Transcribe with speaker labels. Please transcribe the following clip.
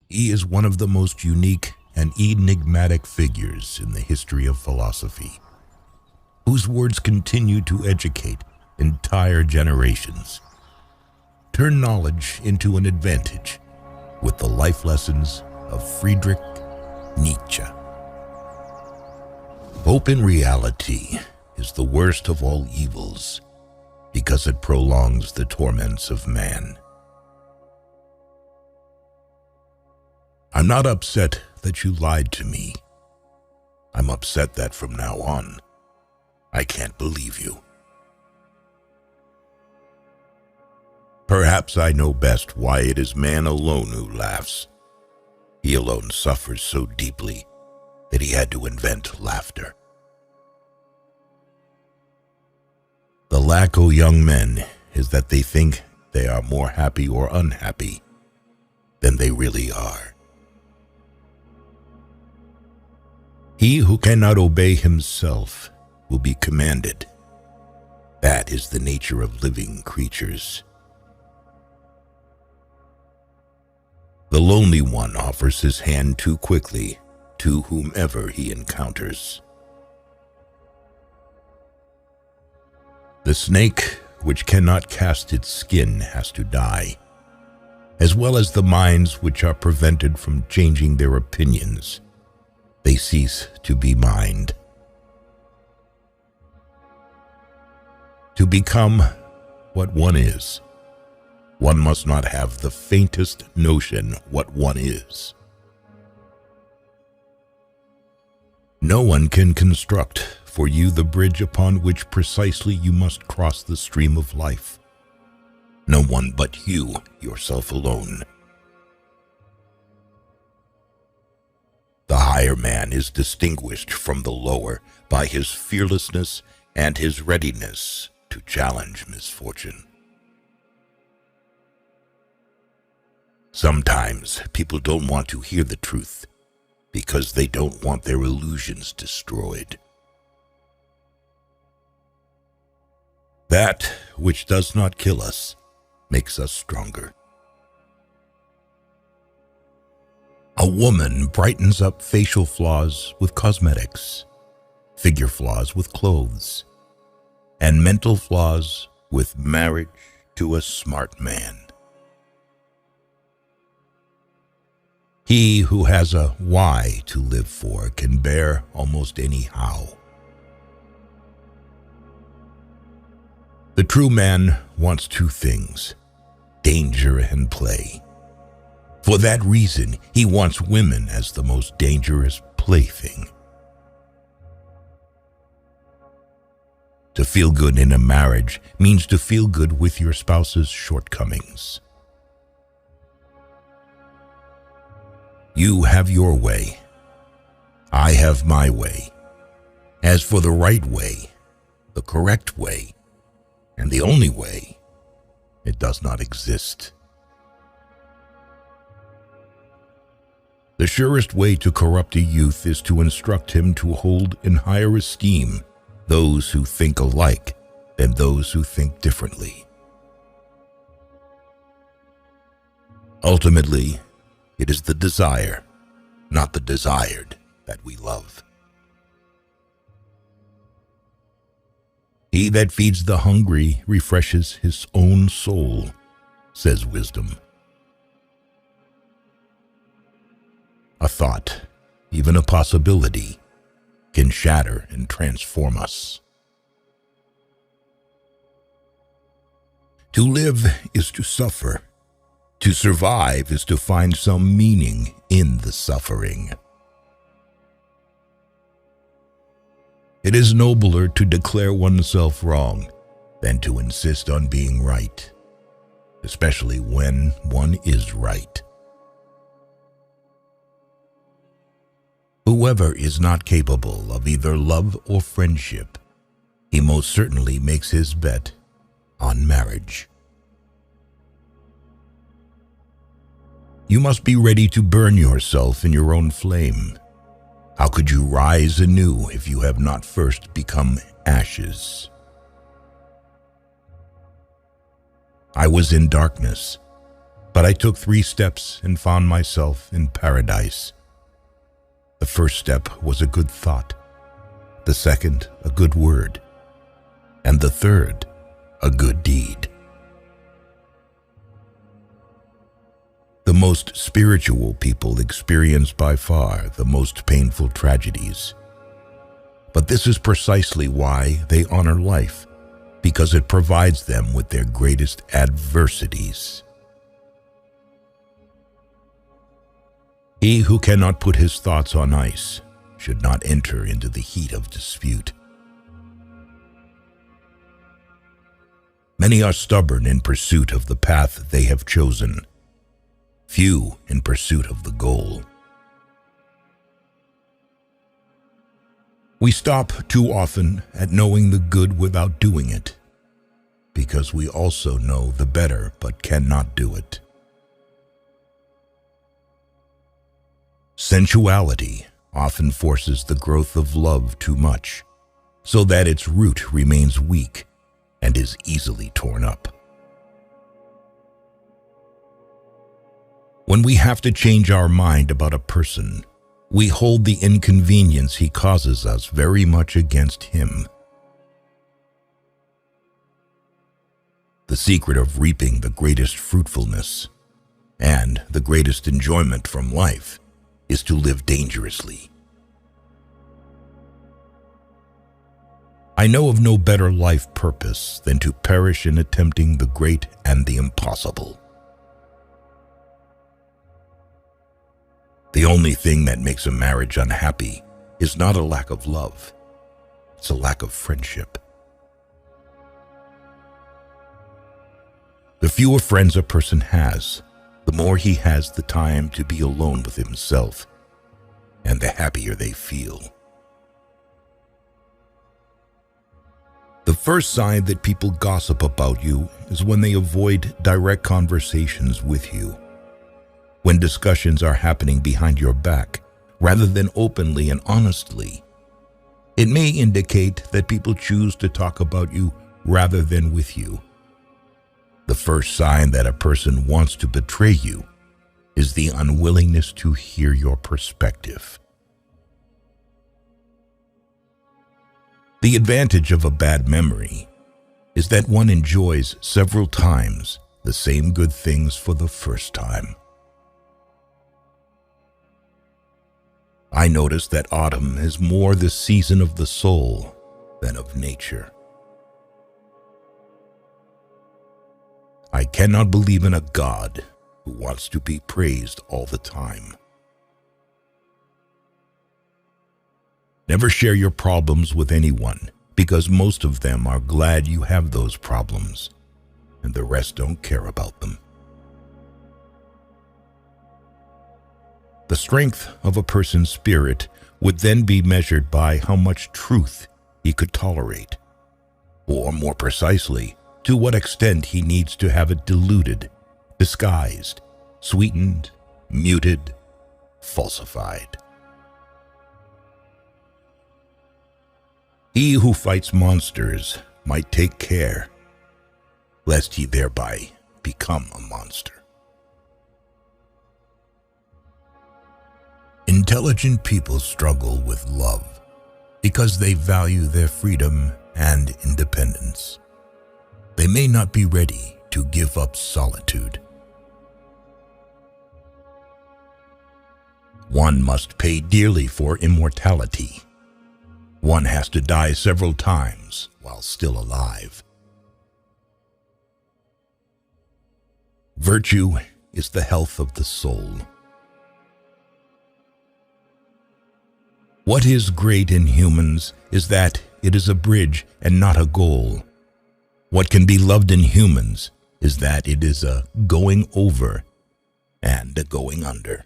Speaker 1: He is one of the most unique and enigmatic figures in the history of philosophy, whose words continue to educate entire generations, turn knowledge into an advantage with the life lessons of Friedrich Nietzsche. Hope in reality is the worst of all evils because it prolongs the torments of man. I'm not upset that you lied to me. I'm upset that from now on, I can't believe you. Perhaps I know best why it is man alone who laughs. He alone suffers so deeply that he had to invent laughter. The lack of young men is that they think they are more happy or unhappy than they really are. He who cannot obey himself will be commanded. That is the nature of living creatures. The lonely one offers his hand too quickly to whomever he encounters. The snake which cannot cast its skin has to die, as well as the minds which are prevented from changing their opinions. They cease to be mind. To become what one is, one must not have the faintest notion what one is. No one can construct for you the bridge upon which precisely you must cross the stream of life. No one but you, yourself alone. The higher man is distinguished from the lower by his fearlessness and his readiness to challenge misfortune. Sometimes people don't want to hear the truth because they don't want their illusions destroyed. That which does not kill us makes us stronger. A woman brightens up facial flaws with cosmetics, figure flaws with clothes, and mental flaws with marriage to a smart man. He who has a why to live for can bear almost any how. The true man wants two things, danger and play. For that reason, he wants women as the most dangerous plaything. To feel good in a marriage means to feel good with your spouse's shortcomings. You have your way. I have my way. As for the right way, the correct way, and the only way, it does not exist. The surest way to corrupt a youth is to instruct him to hold in higher esteem those who think alike than those who think differently. Ultimately, it is the desire, not the desired, that we love. He that feeds the hungry refreshes his own soul, says wisdom. A thought, even a possibility, can shatter and transform us. To live is to suffer. To survive is to find some meaning in the suffering. It is nobler to declare oneself wrong than to insist on being right, especially when one is right. Whoever is not capable of either love or friendship, he most certainly makes his bet on marriage. You must be ready to burn yourself in your own flame. How could you rise anew if you have not first become ashes? I was in darkness, But I took 3 steps and found myself in paradise. The first step was a good thought, the second a good word, and the third a good deed. The most spiritual people experience by far the most painful tragedies. But this is precisely why they honor life, because it provides them with their greatest adversities. He who cannot put his thoughts on ice should not enter into the heat of dispute. Many are stubborn in pursuit of the path they have chosen, few in pursuit of the goal. We stop too often at knowing the good without doing it, because we also know the better but cannot do it. Sensuality often forces the growth of love too much, so that its root remains weak and is easily torn up. When we have to change our mind about a person, we hold the inconvenience he causes us very much against him. The secret of reaping the greatest fruitfulness and the greatest enjoyment from life is to live dangerously. I know of no better life purpose than to perish in attempting the great and the impossible. The only thing that makes a marriage unhappy is not a lack of love, it's a lack of friendship. The fewer friends a person has, the more he has the time to be alone with himself, and the happier they feel. The first sign that people gossip about you is when they avoid direct conversations with you, when discussions are happening behind your back rather than openly and honestly. It may indicate that people choose to talk about you rather than with you. The first sign that a person wants to betray you is the unwillingness to hear your perspective. The advantage of a bad memory is that one enjoys several times the same good things for the first time. I notice that autumn is more the season of the soul than of nature. I cannot believe in a God who wants to be praised all the time. Never share your problems with anyone, because most of them are glad you have those problems, and the rest don't care about them. The strength of a person's spirit would then be measured by how much truth he could tolerate, or more precisely, to what extent he needs to have it diluted, disguised, sweetened, muted, falsified. He who fights monsters might take care, lest he thereby become a monster. Intelligent people struggle with love because they value their freedom and independence. They may not be ready to give up solitude. One must pay dearly for immortality. One has to die several times while still alive. Virtue is the health of the soul. What is great in humans is that it is a bridge and not a goal. What can be loved in humans is that it is a going over and a going under.